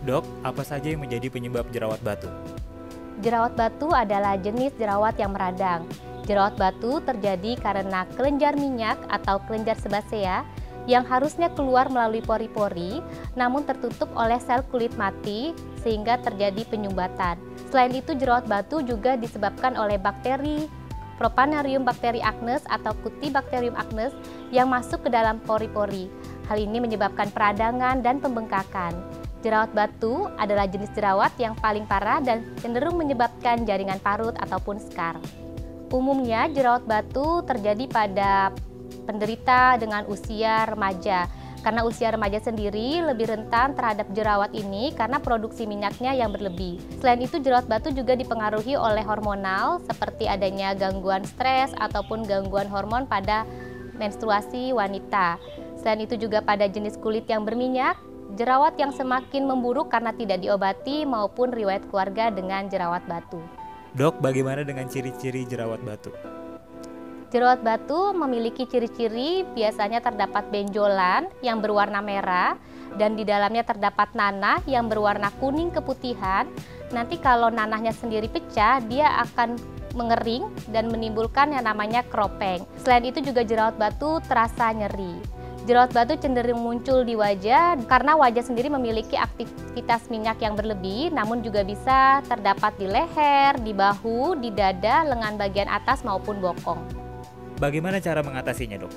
Dok, apa saja yang menjadi penyebab jerawat batu? Jerawat batu adalah jenis jerawat yang meradang. Jerawat batu terjadi karena kelenjar minyak atau kelenjar sebasea yang harusnya keluar melalui pori-pori, namun tertutup oleh sel kulit mati sehingga terjadi penyumbatan. Selain itu, jerawat batu juga disebabkan oleh bakteri Propionarium bakteri acnes atau Cutibacterium acnes yang masuk ke dalam pori-pori. Hal ini menyebabkan peradangan dan pembengkakan. Jerawat batu adalah jenis jerawat yang paling parah dan cenderung menyebabkan jaringan parut ataupun skar. Umumnya jerawat batu terjadi pada penderita dengan usia remaja. Karena usia remaja sendiri lebih rentan terhadap jerawat ini karena produksi minyaknya yang berlebih. Selain itu, jerawat batu juga dipengaruhi oleh hormonal seperti adanya gangguan stres ataupun gangguan hormon pada menstruasi wanita. Selain itu juga pada jenis kulit yang berminyak, jerawat yang semakin memburuk karena tidak diobati maupun riwayat keluarga dengan jerawat batu. Dok, bagaimana dengan ciri-ciri jerawat batu? Jerawat batu memiliki ciri-ciri biasanya terdapat benjolan yang berwarna merah dan di dalamnya terdapat nanah yang berwarna kuning keputihan. Nanti kalau nanahnya sendiri pecah, dia akan mengering dan menimbulkan yang namanya kropeng. Selain itu juga jerawat batu terasa nyeri. Jerawat batu cenderung muncul di wajah karena wajah sendiri memiliki aktivitas minyak yang berlebih, namun juga bisa terdapat di leher, di bahu, di dada, lengan bagian atas maupun bokong. Bagaimana cara mengatasinya, Dok?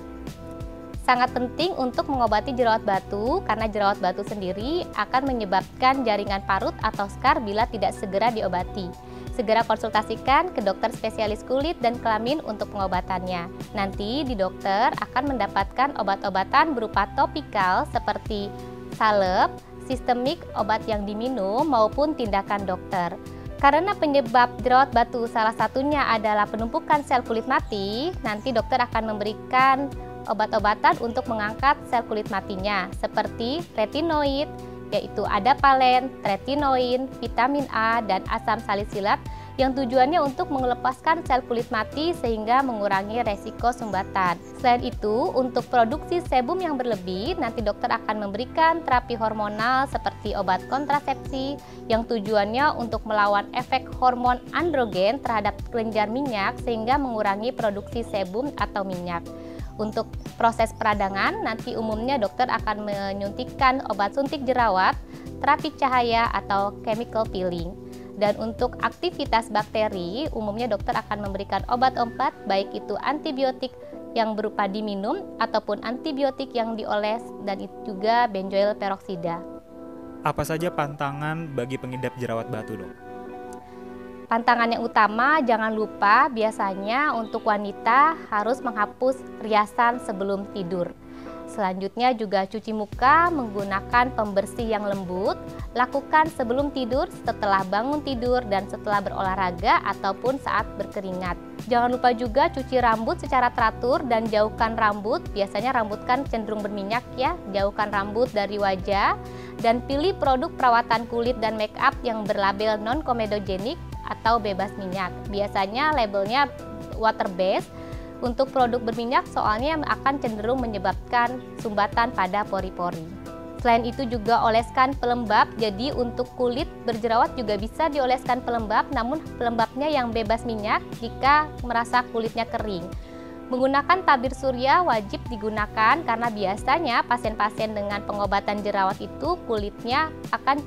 Sangat penting untuk mengobati jerawat batu karena jerawat batu sendiri akan menyebabkan jaringan parut atau skar bila tidak segera diobati. Segera konsultasikan ke dokter spesialis kulit dan kelamin untuk pengobatannya. Nanti di dokter akan mendapatkan obat-obatan berupa topikal seperti salep, sistemik, obat yang diminum maupun tindakan dokter. Karena penyebab jerawat batu salah satunya adalah penumpukan sel kulit mati, nanti dokter akan memberikan obat-obatan untuk mengangkat sel kulit matinya seperti retinoid, yaitu adapalen, tretinoin, vitamin A, dan asam salisilat yang tujuannya untuk melepaskan sel kulit mati sehingga mengurangi resiko sumbatan. Selain itu, untuk produksi sebum yang berlebih, nanti dokter akan memberikan terapi hormonal seperti obat kontrasepsi yang tujuannya untuk melawan efek hormon androgen terhadap kelenjar minyak sehingga mengurangi produksi sebum atau minyak. Untuk proses peradangan, nanti umumnya dokter akan menyuntikkan obat suntik jerawat, terapi cahaya atau chemical peeling. Dan untuk aktivitas bakteri, umumnya dokter akan memberikan obat-obat baik itu antibiotik yang berupa diminum ataupun antibiotik yang dioles dan itu juga benzoyl peroksida. Apa saja pantangan bagi pengidap jerawat batu, Dok? Pantangan yang utama, jangan lupa biasanya untuk wanita harus menghapus riasan sebelum tidur. Selanjutnya juga cuci muka menggunakan pembersih yang lembut. Lakukan sebelum tidur, setelah bangun tidur, dan setelah berolahraga ataupun saat berkeringat. Jangan lupa juga cuci rambut secara teratur dan jauhkan rambut. Biasanya rambut kan cenderung berminyak ya. Jauhkan rambut dari wajah dan pilih produk perawatan kulit dan make up yang berlabel non-komedogenik atau bebas minyak. Biasanya labelnya water based. Untuk produk berminyak soalnya akan cenderung menyebabkan sumbatan pada pori-pori. Selain itu juga oleskan pelembab, jadi untuk kulit berjerawat juga bisa dioleskan pelembab, namun pelembabnya yang bebas minyak jika merasa kulitnya kering. Menggunakan tabir surya wajib digunakan karena biasanya pasien-pasien dengan pengobatan jerawat itu kulitnya akan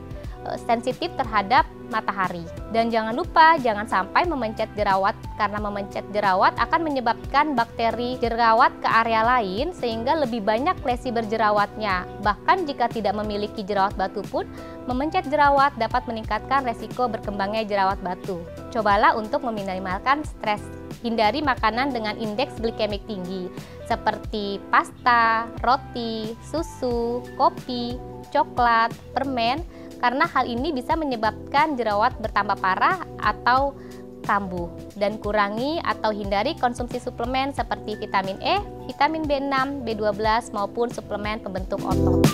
sensitif terhadap matahari. Dan jangan lupa jangan sampai memencet jerawat karena memencet jerawat akan menyebabkan bakteri jerawat ke area lain sehingga lebih banyak lesi berjerawatnya. Bahkan jika tidak memiliki jerawat batu pun memencet jerawat dapat meningkatkan resiko berkembangnya jerawat batu. Cobalah untuk meminimalkan stres. Hindari makanan dengan indeks glikemik tinggi seperti pasta, roti, susu, kopi, coklat, permen karena hal ini bisa menyebabkan jerawat bertambah parah atau kambuh. Dan kurangi atau hindari konsumsi suplemen seperti vitamin E, vitamin B6, B12 maupun suplemen pembentuk otot.